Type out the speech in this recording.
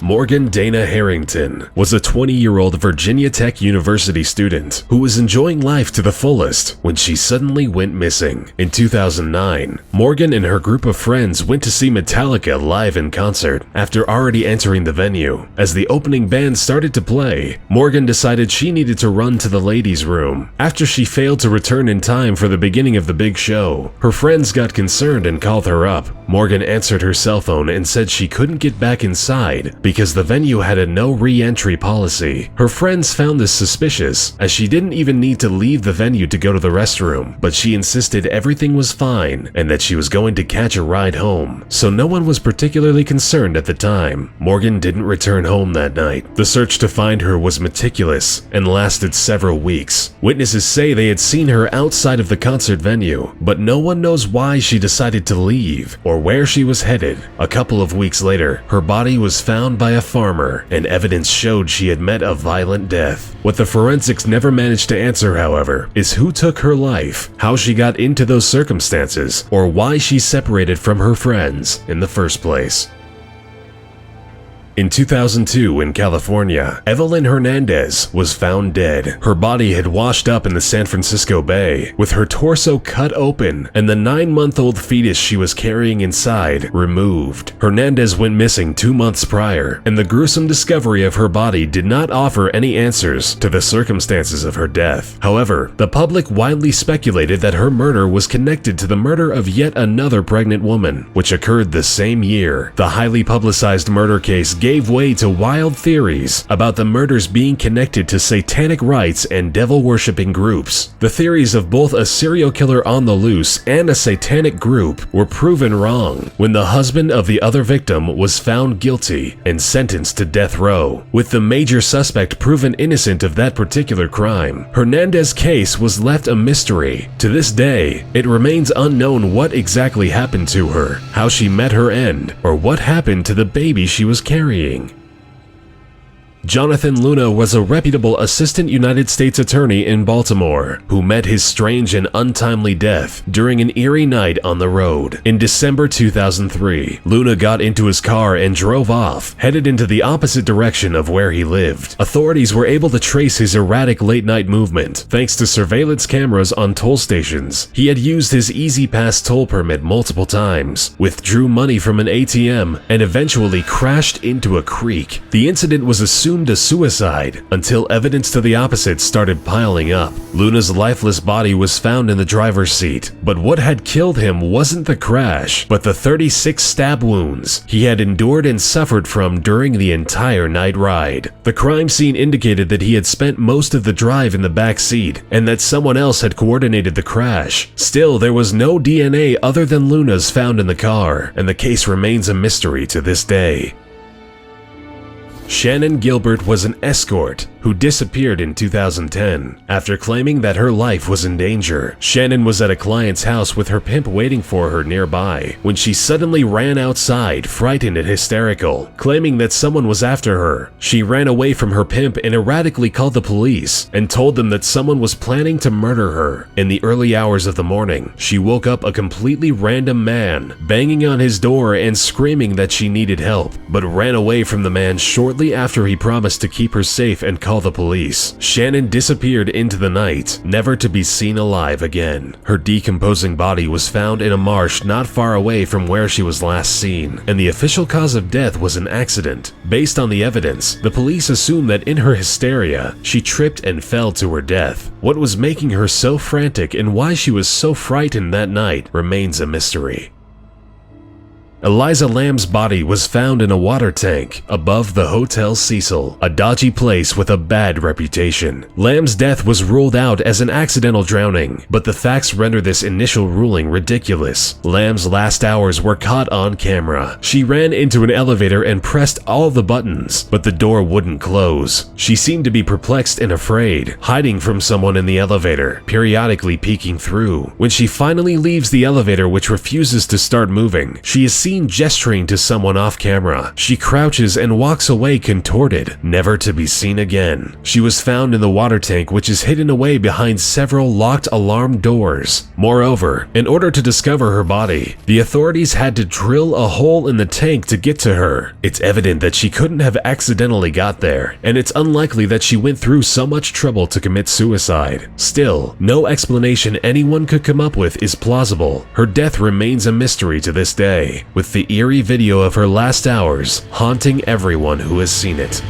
Morgan Dana Harrington was a 20-year-old Virginia Tech University student who was enjoying life to the fullest when she suddenly went missing. In 2009, Morgan and her group of friends went to see Metallica live in concert after already entering the venue. As the opening band started to play, Morgan decided she needed to run to the ladies' room. After she failed to return in time for the beginning of the big show, her friends got concerned and called her up. Morgan answered her cell phone and said she couldn't get back inside because the venue had a no re-entry policy. Her friends found this suspicious, as she didn't even need to leave the venue to go to the restroom, but she insisted everything was fine and that she was going to catch a ride home, so no one was particularly concerned at the time. Morgan didn't return home that night. The search to find her was meticulous and lasted several weeks. Witnesses say they had seen her outside of the concert venue, but no one knows why she decided to leave or where she was headed. A couple of weeks later, her body was found by a farmer, and evidence showed she had met a violent death. What the forensics never managed to answer, however, is who took her life, how she got into those circumstances, or why she separated from her friends in the first place. In 2002 in California, Evelyn Hernandez was found dead. Her body had washed up in the San Francisco Bay, with her torso cut open and the 9-month-old fetus she was carrying inside removed. Hernandez went missing 2 months prior, and the gruesome discovery of her body did not offer any answers to the circumstances of her death. However, the public widely speculated that her murder was connected to the murder of yet another pregnant woman, which occurred the same year. The highly publicized murder case gave way to wild theories about the murders being connected to satanic rites and devil-worshipping groups. The theories of both a serial killer on the loose and a satanic group were proven wrong when the husband of the other victim was found guilty and sentenced to death row, with the major suspect proven innocent of that particular crime. Hernandez's case was left a mystery. To this day, it remains unknown what exactly happened to her, how she met her end, or what happened to the baby she was carrying. Jonathan Luna was a reputable assistant United States attorney in Baltimore who met his strange and untimely death during an eerie night on the road. In December 2003, Luna got into his car and drove off, headed into the opposite direction of where he lived. Authorities were able to trace his erratic late-night movement thanks to surveillance cameras on toll stations. He had used his E-ZPass toll permit multiple times, withdrew money from an ATM, and eventually crashed into a creek. The incident was assumed a suicide until evidence to the opposite started piling up. Luna's lifeless body was found in the driver's seat, but what had killed him wasn't the crash, but the 36 stab wounds he had endured and suffered from during the entire night ride. The crime scene indicated that he had spent most of the drive in the back seat and that someone else had coordinated the crash. Still, there was no DNA other than Luna's found in the car, and the case remains a mystery to this day. Shannon Gilbert was an escort who disappeared in 2010 after claiming that her life was in danger. Shannon was at a client's house with her pimp waiting for her nearby when she suddenly ran outside, frightened and hysterical, claiming that someone was after her. She ran away from her pimp and erratically called the police and told them that someone was planning to murder her. In the early hours of the morning, she woke up a completely random man banging on his door and screaming that she needed help, but ran away from the man shortly after he promised to keep her safe and call the police. Shannon disappeared into the night, never to be seen alive again. Her decomposing body was found in a marsh not far away from where she was last seen, and the official cause of death was an accident. Based on the evidence, the police assumed that in her hysteria, she tripped and fell to her death. What was making her so frantic and why she was so frightened that night remains a mystery. Eliza Lamb's body was found in a water tank above the Hotel Cecil, a dodgy place with a bad reputation. Lamb's death was ruled out as an accidental drowning, but the facts render this initial ruling ridiculous. Lamb's last hours were caught on camera. She ran into an elevator and pressed all the buttons, but the door wouldn't close. She seemed to be perplexed and afraid, hiding from someone in the elevator, periodically peeking through. When she finally leaves the elevator, which refuses to start moving, she is seen seen gesturing to someone off camera. She crouches and walks away contorted, never to be seen again. She was found in the water tank, which is hidden away behind several locked alarm doors. Moreover, in order to discover her body, the authorities had to drill a hole in the tank to get to her. It's evident that she couldn't have accidentally got there, and it's unlikely that she went through so much trouble to commit suicide. Still, no explanation anyone could come up with is plausible. Her death remains a mystery to this day, with the eerie video of her last hours haunting everyone who has seen it.